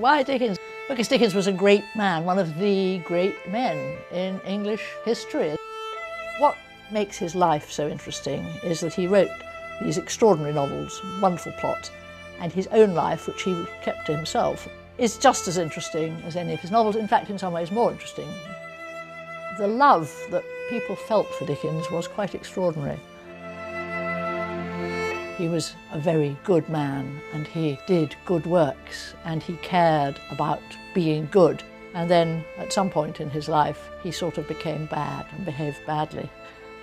Why Dickens? Because Dickens was a great man, one of the great men in English history. What makes his life so interesting is that he wrote these extraordinary novels, wonderful plots, and his own life, which he kept to himself, is just as interesting as any of his novels, in fact in some ways more interesting. The love that people felt for Dickens was quite extraordinary. He was a very good man and he did good works and he cared about being good. And then at some point in his life he sort of became bad and behaved badly.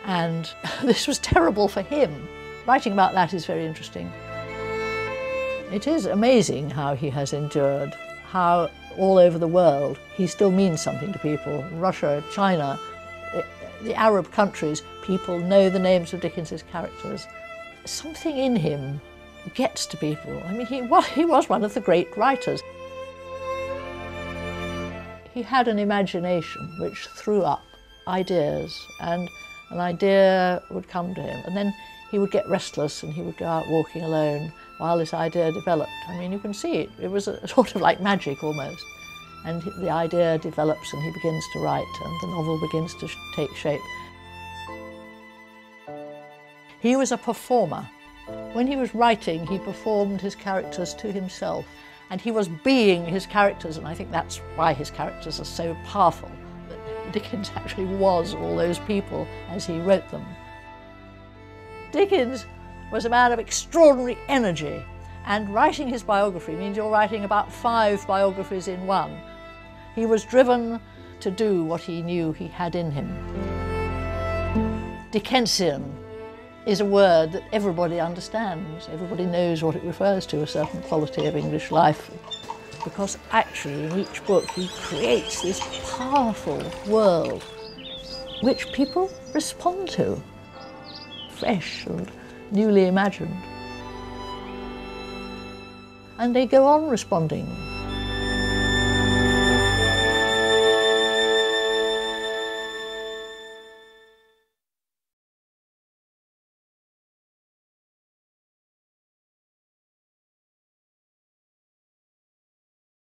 And this was terrible for him. Writing about that is very interesting. It is amazing how he has endured, how all over the world he still means something to people. Russia, China, the Arab countries, people know the names of Dickens's characters. Something in him gets to people. I mean, he was one of the great writers. He had an imagination which threw up ideas, and an idea would come to him, and then he would get restless and he would go out walking alone while this idea developed. I mean, you can see it. It was a sort of like magic almost. And the idea develops and he begins to write and the novel begins to take shape. He was a performer. When he was writing, he performed his characters to himself, and he was being his characters, and I think that's why his characters are so powerful, that Dickens actually was all those people as he wrote them. Dickens was a man of extraordinary energy, and writing his biography means you're writing about 5 biographies in one. He was driven to do what he knew he had in him. Dickensian is a word that everybody understands. Everybody knows what it refers to, a certain quality of English life. Because actually in each book he creates this powerful world which people respond to, fresh and newly imagined. And they go on responding.